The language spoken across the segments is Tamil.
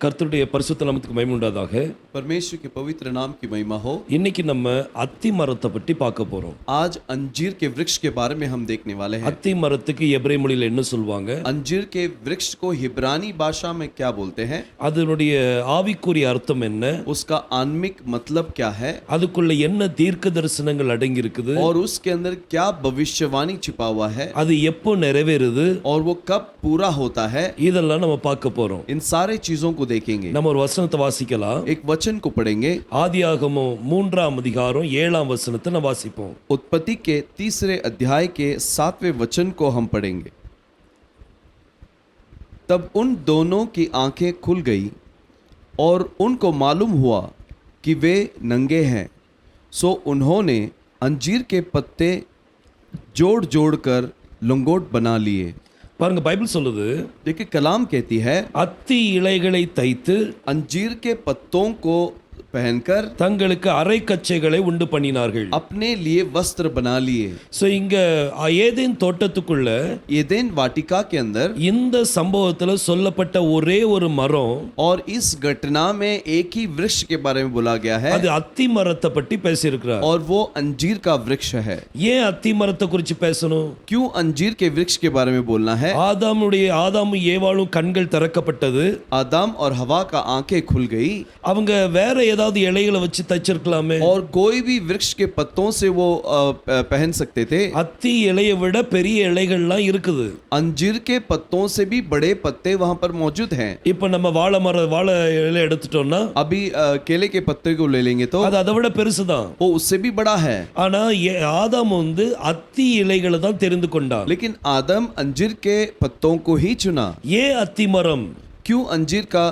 கர்த்தருடைய பரிசுத்த நாமத்துக்கு மகிமை உண்டாதாக. परमेश्वर के पवित्र नाम की महिमा हो। இன்னைக்கு நம்ம அத்தி மரத்தை பற்றி பார்க்க போறோம். आज अंजीर के वृक्ष के बारे में हम देखने वाले हैं। அத்தி மரத்துக்கு எபிரேய மொழியில என்ன சொல்வாங்க? अंजीर के वृक्ष को हिब्रानी भाषा में क्या बोलते हैं? அதனுடைய ஆவிக்குரிய அர்த்தம் என்ன? उसका आत्मिक मतलब क्या है? அதுக்குள்ள என்ன தீர்க்க தரிசனங்கள் அடங்கி இருக்குது? और उसके अंदर क्या भविष्यवाणी छिपा हुआ है? அது எப்போ நிறைவேறுது? और वो कब पूरा होता है? இதெல்லாம் நம்ம பார்க்க போறோம். इन सारे चीजों को देखेंगे। நம்ம ஒரு வசனத்தை வாசிக்கலாம். एक वचन को पढ़ेंगे। ஆதியாகமம் 3ஆம் அதிகாரம் 7ஆம் வசனத்தை நம்ம வாசிப்போம். उत्पत्ति के 3 अध्याय के 7वें वचन को हम पढ़ेंगे। तब उन दोनों की आंखें खुल गई और उनको मालूम हुआ कि वे नंगे हैं, सो उन्होंने अंजीर के पत्ते जोड़ जोड़ कर लंगोट बना लिए। பாருங்க, பைபிள் சொல்லுது, देखिए कलाम कहती है, அத்தி இலைகளை தைத்து अंजीर के पत्तों को पहनकर தங்களுக்கு அரை கச்சைகளை உண்டு பண்ணினார்கள். अपने लिए वस्त्र बना लिए। சோ இங்க ஏதேன் தோட்டத்துக்குள்ள एदेन वाटिका के अंदर இந்த சம்பவத்துல சொல்லப்பட்ட ஒரே ஒரு மரம், और इस घटना में एक ही वृक्ष के बारे में बोला गया है, அது அத்தி மரத்தை பற்றி பேசியிருக்கிறார். और वो अंजीर का वृक्ष है। ஏன் அத்தி மரத்தை குறித்து பேசணும்? क्यों अंजीर के वृक्ष के बारे में बोलना है? ஆதாமும் ஏவாளும் கண்கள் திறக்கப்பட்டது. आदम और हवा का आंखें खुल गई। அவங்க வேற ஏதாவது இலைகளை வச்சு தைச்சிருக்கலாமே. और कोई भी वृक्ष के पत्तों से वो पहन सकते थे। அத்தி இலையை விட பெரிய இலைகள்லாம் இருக்குது. अंजीर के पत्तों से भी बड़े पत्ते वहां पर मौजूद हैं। இப்போ நம்ம வாழை இலை எடுத்துட்டோம்னா अभी केले के पत्ते को ले लेंगे तो அது அதை விட பெருசுதான். वो उससे भी बड़ा है। ஆனா ஆதாம் அத்தி இலைகளை தான் தெரிந்து கொண்டான். लेकिन आदम अंजीर के पत्तों को ही चुना। ஏன் அத்தி மரம்? क्यों अंजीर का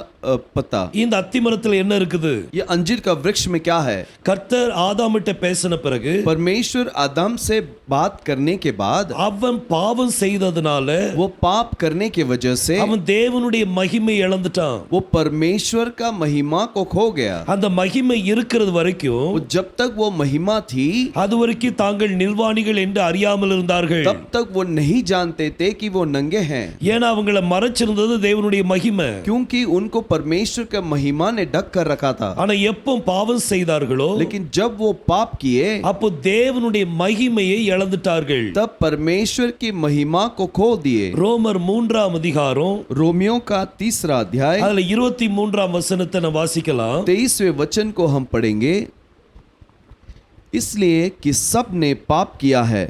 पत्ता? இந்த அத்தி மரத்துல என்ன இருக்குது? ये अंजीर का वृक्ष में क्या है? கர்த்தர் ஆதாமிட்ட பேசின பிறகு, परमेश्वर आदम से बात करने के बाद, அவன் பாவம் செய்ததனால, वो पाप करने की वजह से அவன் தேவனுடைய மகிமை இழந்துட்டான். वो परमेश्वर का महिमा को खो गया। அந்த மகிமை இருக்கிறது வரைக்கும், वो जब तक वो महिमा थी, அது வரைக்கும் தாங்கள் நிர்வாணிகள் என்று அறியாமல் இருந்தார்கள். तब तक वो नहीं जानते थे कि वो नंगे हैं। ஏன்னா அவங்கள மறைச்சிருந்தது தேவனுடைய மகிமை. क्योंकि उनको परमेश्वर का महिमा ने ढक कर रखा था। ஆனா எப்போ பாவம் செய்தார்களோ, लेकिन जब वो पाप किए, அப்போ தேவனுடைய மகிமையை இழந்துட்டார்கள். तब परमेश्वर की महिमा को खो दिए। ரோமர் 3ஆம் அதிகாரம் रोमियो का 3 अध्याय அதுல 23ஆம் வசனத்தை நான் வாசிக்கலாம். 23वें वचन को हम पढ़ेंगे। इसलिए कि सब ने पाप किया है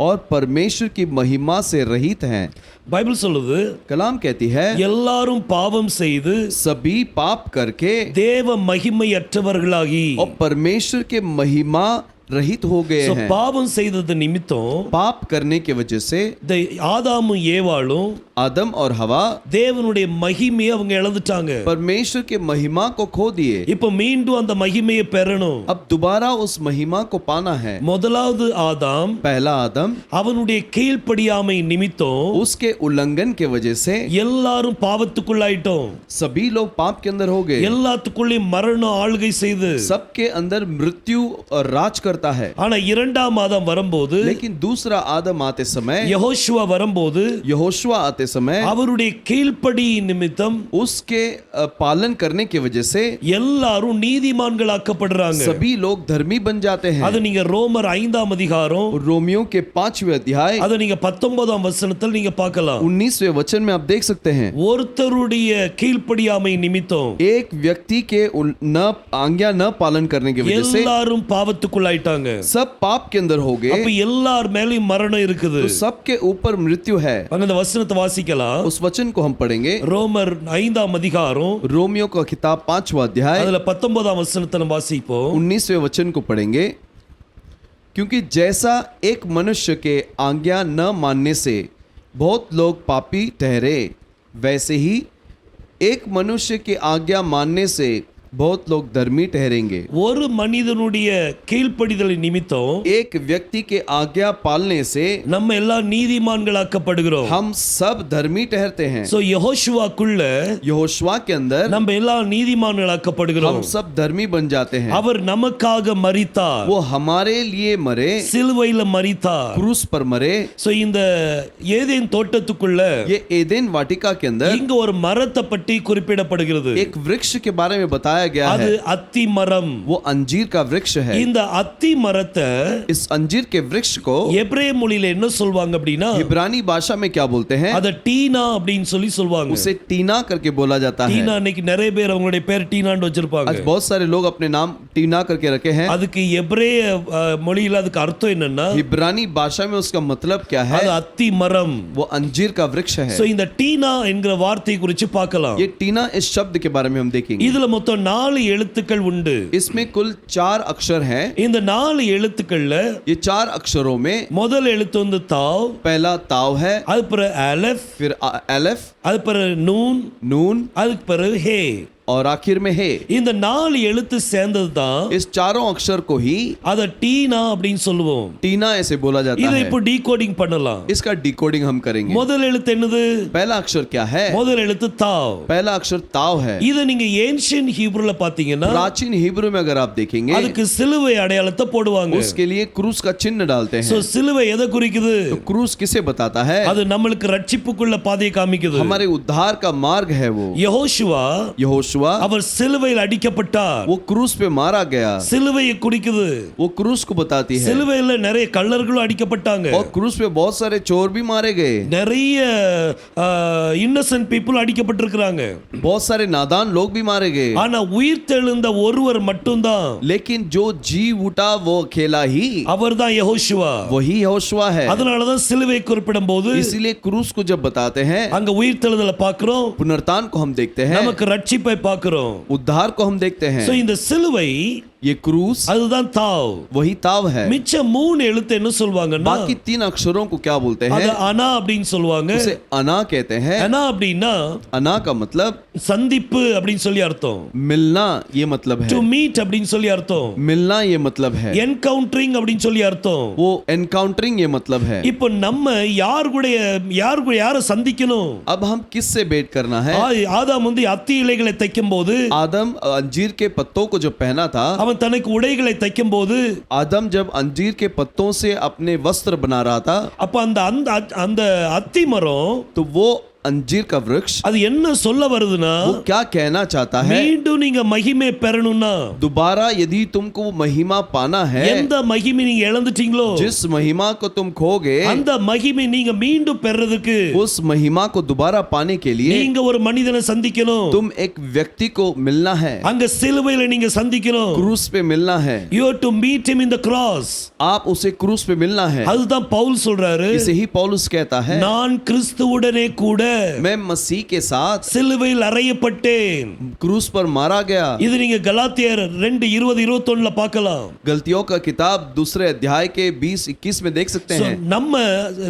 और परमेश्वर की महिमा से रहित हैं। பைபிள் சொல்லுது, कलाम कहती है, எல்லாரும் பாவம் செய்து सभी पाप करके தேவ மகிமையற்றவர்களாகி, और परमेश्वर के महिमा रहित हो गए So, हैं। பாவம் செய்தது நிமித்தம் पाप करने की वजह से ஆதாமும் ஏவாளும் आदम और हवा தேவனுடைய மகிமையை அவங்க இழந்துட்டாங்க. परमेश्वर के महिमा को खो दिए। இப்போ மீண்டும் அந்த மகிமையை பெறணும். अब दोबारा उस महिमा को पाना है। முதலாவது ஆதாம் पहला आदम, அவனுடைய கீழ்ப்படியாமை நிமித்தம் उसके उल्लंघन के वजह से எல்லாரும் பாவத்துக்குள்ளாயிட்டோம். सभी लोग पाप के अंदर हो गए। எல்லாத்துக்குள்ளேயும் மரணம் ஆளுகை செய்து, सबके अंदर मृत्यु और राज करता है। ஆனா இரண்டாம் ஆதாம் வரும்போது, लेकिन दूसरा आदम आते समय, யெகோஷுவா வரும்போது, यहोशुआ आते समय, அவருடைய கீழ்ப்படி நிமித்தம் उसके पालन करने की वजह से எல்லாரும் நீதிமான்களாக்கப்படுறாங்க. सभी लोग धर्मी बन जाते हैं। அது நீங்க ரோமர் 5ஆம் அதிகாரம் रोमियो के 5वें अध्याय அதை நீங்க 19ஆம் வசனத்தில் நீங்க பார்க்கலாம். 19वें वचन में आप देख सकते हैं, ஒருத்தருடைய கீழ்ப்படியாமை நிமித்தம் एक व्यक्ति के न आज्ञा न पालन करने की वजह से எல்லாரும் பாவத்துக்குள்ளாயிட்டாங்க. सब पाप के अंदर हो गए। அப்ப எல்லார் மேலயும் மரணம் இருக்குது. तो सबके ऊपर मृत्यु है। அந்த வசனத்தை வாசிக்கலாம். उस वचन को हम पढ़ेंगे। ரோமர் 5ஆம் அதிகாரம் रोमियो का किताब 5वां अध्याय அதுல 19ஆம் வசனத்தை நம்ம வாசிப்போம். 19वें वचन को पढ़ेंगे। क्योंकि जैसा एक मनुष्य के आज्ञा न मानने से बहुत लोग पापी ठहरे, वैसे ही एक मनुष्य की आज्ञा मानने से बहुत लोग धर्मी ठहरेंगे। ஒரு மனிதனுடைய கீழ்ப்படிதலை நிமித்தம் एक व्यक्ति के आज्ञा पालने से நம்ம எல்லாம் நீதிமான்களாக்கப்படுகிறோம். हम सब धर्मी ठहरते हैं। சோ யெகோஷுவாக்குள்ள यहोशुआ के अंदर நம்ம எல்லாம் நீதிமான்களாக்கப்படுகிறோம். हम सब धर्मी बन जाते हैं। அவர் நமக்காக மரித்தார், वो हमारे लिए मरे, சிலுவையில மரித்தார். क्रूस पर मरे। சோ இந்த ஏதேன் தோட்டத்துக்குள்ள ये एदेन वाटिका के अंदर இங்க ஒரு மரத்தை பற்றி குறிப்பிடப்படுகிறது. एक वृक्ष के बारे में बताया गया அது है। அத்தி மரம். वो अंजीर का वृक्ष है। இந்த அத்தி மரத்தை इस अंजीर के वृक्ष को எபிரேய மொழியில என்ன சொல்வாங்க அப்படின்னா इब्रानी भाषा में क्या बोलते हैं? அத டீனா அப்படின்னு சொல்லுவாங்க. उसे टीना करके बोला जाता है। டீனா இன்னைக்கு நிறைய பேர் அவங்களுடைய பேர் டீனான்னு வச்சிருப்பாங்க. आज बहुत सारे लोग अपने नाम टीना करके रखे हैं। அதுக்கு எபிரேய மொழியில அதுக்கு அர்த்தம் என்னன்னா इब्रानी भाषा में उसका मतलब क्या है? அது அத்தி மரம். वो अंजीर का वृक्ष है। சோ இந்த டீனா என்கிற வார்த்தையை குறித்து பார்க்கலாம். ये टीना इस शब्द के बारे में हम देखेंगे। இதுல மொத்தம் 4 எழுத்துக்கள் உண்டு. इसमें कुल 4 अक्षर हैं। இந்த 4 எழுத்துக்கள்ல ये 4 अक्षरों में முதல் எழுத்து வந்து தாவ், पहला ताव है, அதுக்கு பிறகு அலஃப், फिर एलेफ, அதுக்கு பிறகு நூன், नून அதுக்கு பிறகு ஹே. और आखिर में है। இந்த 4 எழுத்து சேர்ந்தது தான் इस चारों अक्षर को ही அத டீனா அப்படின்னு சொல்லுவோம். टीना ऐसे बोला जाता இதை है। இப்போ டீகோடிங் பண்ணலாம். इसका डिकोडिंग हम करेंगे। முதல் எழுத்து என்னது? पहला अक्षर क्या है? முதல் எழுத்து தாவ். पहला अक्षर ताव है। இத நீங்க ஏன்ஷியன்ட் ஹீப்ரூல பாத்தீங்கன்னா प्राचीन हिब्रू में अगर आप देखेंगे அதுக்கு சிலுவை அடையாளத்தை போடுவாங்க. उसके लिए क्रूस का चिन्ह डालते சோ हैं। சிலுவை எதை குறிக்குது? तो क्रूस किसे बताता है? அது நம்மளுக்கு ரட்சிப்புக்குள்ள பாதையை காமிக்குது. हमारे उद्धार का मार्ग है। वो யெகோஷுவா यहोशुआ அவர் சிலுவையில் அடிக்கப்பட்டார். वो क्रूस पे मारा गया। சிலுவையை குறிக்குது. वो क्रूस को बताती है। சிலுவையில நிறைய கள்ளர்களும் அடிக்கப்பட்டாங்க. और क्रूस पे बहुत सारे चोर भी मारे गए। நிறைய இன்னசென்ட் பீப்புள் அடிக்கப்பட்டிருக்கிறாங்க. बहुत सारे नादान लोग भी मारे गए। ஆனா உயிர்த்தெழுந்த ஒருவர் மட்டும்தான், लेकिन जो जी उठा वो अकेला ही, அவர்தான் யெகோஷுவா. वही यहोशुआ है। அதனாலதான் சிலுவை குறிப்பிடும்போது इसीलिए क्रूस को जब बताते हैं, அங்க உயிர்த்தெழுதலை பார்க்கிறோம், पुनरुत्थान को हम देखते हैं, நமக்கு ரட்சிப்பை பார்க்கிறோம். उद्धार को हम देखते हैं। சோ இந்த சிலுவை ये क्रूस அதுதான் தாவ். वही ताव है। மிச்ச 3 எழுத்து என்ன சொல்வாங்கன்னா बाकी 3 अक्षरों को क्या बोलते அது हैं? அனா அப்படின்னு சொல்லுவாங்க. उसे अना कहते हैं। அனா அப்படின்னா अना का मतलब சந்திப்பு அப்படின்னு சொல்லி அர்த்தம். मिलना, ये मतलब டு है। மீட் அப்படின்னு சொல்லி அர்த்தம். मिलना ये मतलब है। என்கவுண்டரிங் அப்படின்னு சொல்லி அர்த்தம். वो एनकाउंटरिंग ये मतलब है। இப்போ நம்ம யாரை சந்திக்கணும்? अब हम किससे भेंट करना है? ஆதாம் வந்து அத்தி இலைகளை தைக்கும் போது, आदम अंजीर के पत्तों को जब पहना था, அவன் தனக்கு உடைகளை தைக்கும் போது, आदम जब अंजीर के पत्तों से अपने वस्त्र बना रहा था, அப்ப அந்த அத்தி மரம் तो वो अंजीर का वृक्ष அது என்ன சொல்ல வருதுன்னா, वो क्या कहना चाहता है? மீண்டும் நீங்க மகிமை பெறணும்னா, दोबारा यदि तुमको वो महिमा पाना है, எந்த மகிமை நீங்க இழந்துட்டீங்களோ जिस महिमा को तुम खोगे, அந்த மகிமை நீங்க மீண்டும் பெறதுக்கு उस महिमा को दोबारा पाने के लिए நீங்க ஒரு மனிதனை சந்திக்கணும். तुम एक व्यक्ति को मिलना है, அங்க சிலுவையில நீங்க சந்திக்கணும். क्रूस पे मिलना है। you have to meet him in the cross. आप उसे क्रूस पे मिलना है। அதுதான் பவுல் சொல்றாரு, इसे ही पौलुस कहता है, நான் கிறிஸ்துவுடனே கூட मैं मसीह के साथ சிலுவையில் அறையப்பட்டேன். क्रूस पर मारा गया। இது நீங்க கலாத்தியர் 2:20-21ல பார்க்கலாம். गलतियों का किताब दूसरे अध्याय के 20-21 में देख सकते So, हैं।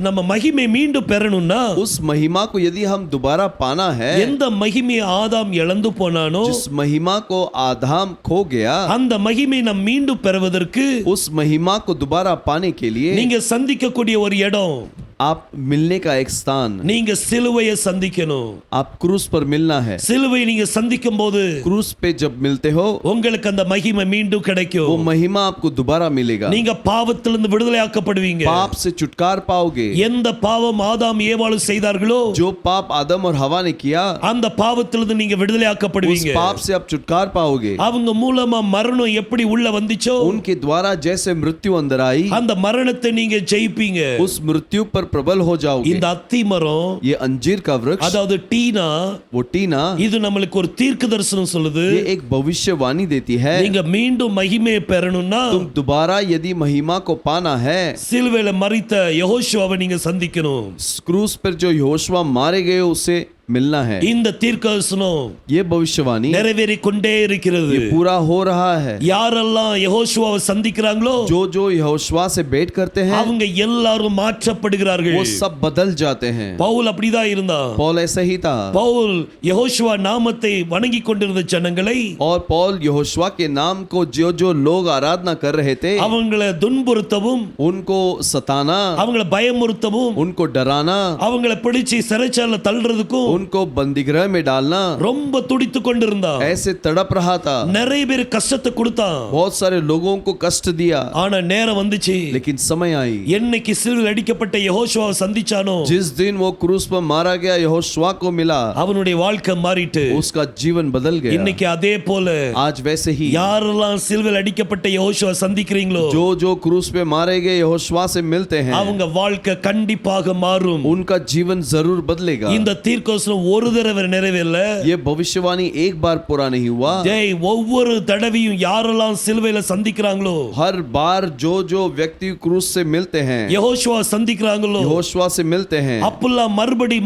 நம்ம மகிமை மீண்டும் பெறணும்னா, उस महिमा को यदि हम दोबारा पाना है, எந்த மகிமை ஆதாம் இழந்து போனானோ जिस महिमा को आदाम खो गया, அந்த மகிமை நாம் மீண்டும் பெறுவதற்கு उस महिमा को दोबारा पाने के लिए நீங்க சந்திக்கக்கூடிய ஒரு இடம், आप मिलने का एक स्थान, நீங்க சிலுவையை சந்திக்கணும். आप क्रूस पर मिलना है। சிலுவை நீங்க சந்திக்கும் போது क्रूस पे जब मिलते हो, உங்களுக்கு அந்த மகிமை மீண்டும் वो கிடைக்கும். महिमा आपको दोबारा मिलेगा। நீங்க பாவத்திலிருந்து விடுதலையாக்கப்படுவீங்க. पाप से छुटकार पाओगे। எந்த பாவம் ஆதாம் ஏவாளும் செய்தார்களோ जो पाप आदम और हवा ने किया, அந்த பாவத்திலிருந்து நீங்க उस விடுதலையாக்கப்படுவீங்க. पाप से आप छुटकार पाओगे। அவங்க மூலமா மரணம் எப்படி உள்ள வந்துச்சோ उनके द्वारा जैसे मृत्यु अंदर आई, அந்த மரணத்தை நீங்க ஜெயிப்பீங்க. उस मृत्यु पर प्रबल हो जाओगे। இந்த அத்தி மரம், ये अंजीर का वृक्ष, அதாவது டீனா, वो टीना, இது நம்மளுக்கு ஒரு தீர்க்க தரிசனம் சொல்லுது. ये एक भविष्यवाणी देती है। நீங்க மீண்டும் மகிமையை பெறணும்னா, तुम दोबारा यदि महिमा को पाना है, சிலுவையில மரித்த யெகோஷுவாவை நீங்க சந்திக்கணும். क्रूस पर जो यहोशुआ मारे गए उसे मिलना है। இந்த தீர்க்கதரிசனம் ये भविष्यवाणी நிறைவேறிக் கொண்டே இருக்கிறது. ये पूरा हो रहा है। யாரெல்லாம் யெகோஷுவாவை சந்திக்கிறாங்களோ जो जो यहोशुआ से भेंट करते हैं அவங்க எல்லாரும் மாற்றப்படுகிறார்கள். वो सब बदल जाते हैं। பவுல் அப்படிதான் இருந்தான். पौल ऐसा ही था। பவுல் யெகோஷுவா நாமத்தை வணங்கிக் கொண்டிருந்த ஜனங்களை और पौल यहोशुआ के नाम को जो जो लोग आराधना कर रहे थे அவங்களை துன்புறுத்தவும் उनको सताना, அவங்களை பயமுறுத்தவும் उनको डराना, அவங்களை பிடிச்சு சிறைச்சாலையில தள்ளுறதுக்கும் उनको बंदीगृह में डालना ரொம்ப துடித்து கொண்டிருந்தான். ऐसे तड़प रहा था। நிறைய பேர் கஷ்டத்தை கொடுத்தான். बहुत सारे लोगों को कष्ट दिया। ஆனா நேரம் வந்துச்சு. लेकिन समय आई என்னைக்கு சிலுவையில் அடிக்கப்பட்ட யெகோஷுவாவை சந்திச்சானோ जिस दिन वो क्रूस पर मारा गया यहोशुआ को मिला அவனுடைய வாழ்க்கை மாறிட்டு उसका जीवन बदल गया। இன்னைக்கு அதே போல आज वैसे ही யாரெல்லாம் சிலுவையில் அடிக்கப்பட்ட யெகோஷுவா சந்திக்கிறீங்களோ जो जो क्रूस पे मारे गए यहोशुआ से मिलते हैं அவங்க வாழ்க்கை கண்டிப்பாக மாறும். उनका जीवन जरूर बदलेगा। இந்த தீர்க்கதரிசனம் ஒரு தடவை நிறைவேறல. ये भविष्यवाणी एक बार पूरा नहीं हुआ। டேய் ஒவ்வொரு தடவையும் யாரெல்லாம் சிலுவையில சந்திக்கிறாங்களோ हर बार जो जो व्यक्ति क्रूस से मिलते हैं யெகோஷுவா சந்திக்கிறாங்களோ यहोशुआ से मिलते हैं அப்பெல்லாம் மறுபடி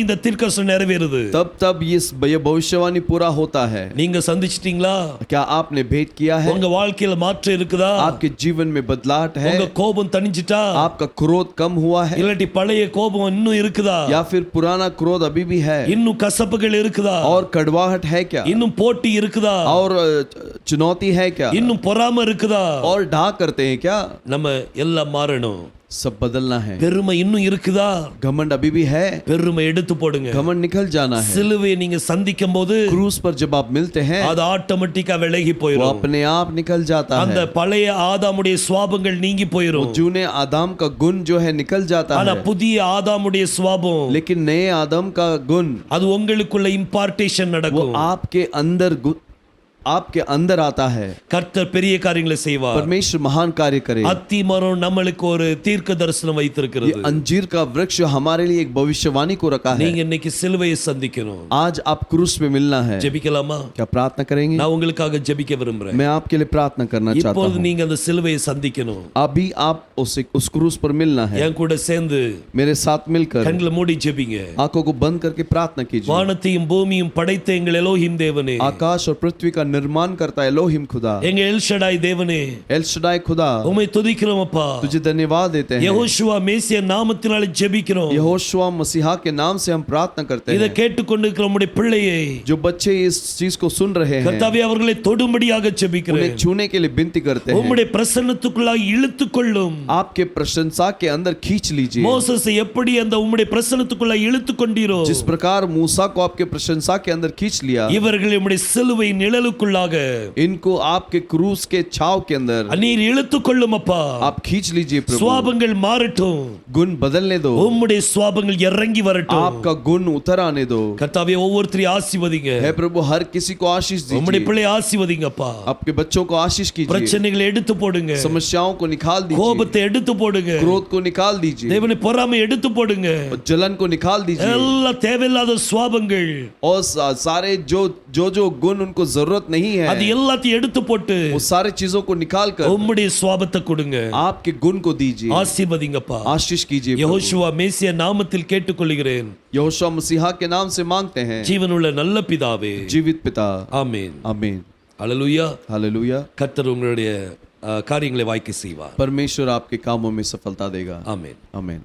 இந்த தீர்க்கதரிசனம் நிறைவேறுது. तब तब ये भविष्यवाणी पूरा होता है। நீங்க சந்திச்சிட்டீங்களா? क्या आपने भेंट किया है? உங்க வாழ்க்கையில மாற்றம் இருக்குதா? आपके जीवन में बदलाव है? உங்க கோபம் தணிஞ்சிட்டா? आपका क्रोध कम हुआ है இல்லாட்டி பழைய கோபம் இன்னும் இருக்குதா? या फिर पुराना क्रोध अभी भी है? இன்னும் கசப்புகள் இருக்குதா? और कड़वाहट है क्या? இன்னும் போட்டி இருக்குதா? और चुनौती है क्या? இன்னும் பொறாமை இருக்குதா? और ढा करते हैं क्या? நம்ம எல்லாம் மாறணும். सब बदलना है। பெருமை இன்னும் இருக்குதா? घमंड अभी भी है? பெருமை எடுத்து போடுங்க. घमंड निकल जाना है। சிலுவையை நீங்க சந்திக்கும் போது क्रूस पर जब आप मिलते हैं அது ஆட்டோமேட்டிக்கா விலகி वो போயிடும். अपने आप निकल जाता அந்த है। பழைய ஆதாமுடைய சுவாபங்கள் நீங்கி போயிடும். जूने आदम का गुण जो है निकल जाता ஆனா है, புதிய ஆதாமுடைய சுவாபம் लेकिन नए आदम का गुण அது உங்களுக்குள்ள இம்பார்ட்டேஷன் वो நடக்கும். आपके अंदर आता है। கர்த்தர் பெரிய காரியங்களை செய்வார். परमेश्वर महान कार्य करे। அத்தி மரம் நம்மளுக்கு ஒரு தீர்க்க தரிசனம் ये வைத்திருக்கிறது. अंजीर का वृक्ष हमारे लिए एक भविष्यवाणी को रखा है। நீங்க இன்னைக்கு சிலுவையை சந்திக்கணும். आज आप क्रूस में मिलना है। ஜெபிக்கலாமா? क्या प्रार्थना करेंगे? நான் உங்களுக்காக ஜெபிக்க விரும்புறேன். मैं आपके लिए प्रार्थना करना चाहता இப்போது हूँ। நீங்க அந்த சிலுவையை சந்திக்கணும். अभी आप उस क्रूस पर मिलना है। என் கூட சேர்ந்து मेरे साथ मिलकर கண்களை மூடி ஜெபிங்க. आंखों को बंद करके प्रार्थना कीजिए। வானத்தையும் பூமியும் படைத்த எங்கள் எலோஹிம் தேவனே, आकाश और पृथ्वी का निर्माण करता है एलोहिम खुदा, எங்க எல்ஷடாய் தேவனே, एल शडाई खुदा, உம்மை துதிக்கிறோம் அப்பா. तुझे धन्यवाद देते हैं। யெகோஷுவா மேசியா நாமத்தினாலே ஜெபிக்கிறோம். यहोशुआ मसीहा के नाम से हम प्रार्थना करते இதை हैं। கேட்டுக்கொண்டிருக்கிற உம்முடைய பிள்ளையை जो बच्चे इस चीज को सुन रहे हैं கர்த்தாவே அவர்களை தொடும்படியாக उन्हें ஜெபிக்கிறேன். छूने के लिए विनती करते हैं। உம்முடைய பிரசன்னத்துக்குள்ளாக இழுத்துக்கொள்ளும். आपके प्रशंसा के अंदर खींच लीजिए। மோசேசை எப்படி அந்த உம்முடைய பிரசன்னத்துக்குள்ளாக இழுத்துக்கொண்டீரோ जिस प्रकार मूसा को आपके प्रशंसा के अंदर खींच लिया, இவர்களை உம்முடைய சிலுவை நிழலுக்குள்ளாக इनको आपके क्रूस के छाव के अंदर நீர் இழுத்துக்கொள்ளும் அப்பா. आप खींच लीजिए प्रभु। சுவாபங்கள் மாறட்டும். गुण बदलने दो, உம்முடைய சுவாபங்கள் இறங்கி வரட்டும். आपका गुण उतर आने दो। கர்த்தாவே ஒவ்வொருத்தரையும் ஆசீர்வதிங்க. है प्रभु, हर किसी को आशीष உம்முடைய दीजिए। பிள்ளை ஆசீர்வதிங்க அப்பா. आपके बच्चों को आशीष कीजिए। பிரச்சனைகளை எடுத்து போடுங்க. समस्याओं को निकाल दीजिए। கோபத்தை எடுத்து போடுங்க. क्रोध को निकाल दीजिए। தேவனை பொறாமை எடுத்து போடுங்க. और जलन को निकाल दीजिए। எல்லா தேவையில்லாத சுவாபங்கள் और सारे जो गुण उनको जरूरत नहीं அது है எல்லாத்தையும் எடுத்து போட்டு वो सारे चीजों को निकाल कर உம்முடைய சுவாபத்தை கொடுங்க. आपके गुण को दीजिए। ஆசீர்வதிங்கப்பா. आशीष कीजिए प्रभु। யெகோஷுவா மேசியா நாமத்தில் கேட்டுக்கொள்கிறேன். यहोशुआ मसीहा के नाम से मांगते हैं। ஜீவனுள்ள நல்ல பிதாவே, जीवित पिता, ஆமென். आमीन, அல்லேலூயா. हालेलुया। கர்த்தர் உங்களுடைய காரியங்களை வாய்க்க செய்வார். परमेश्वर आपके कामों में सफलता देगा। ஆமென். आमीन।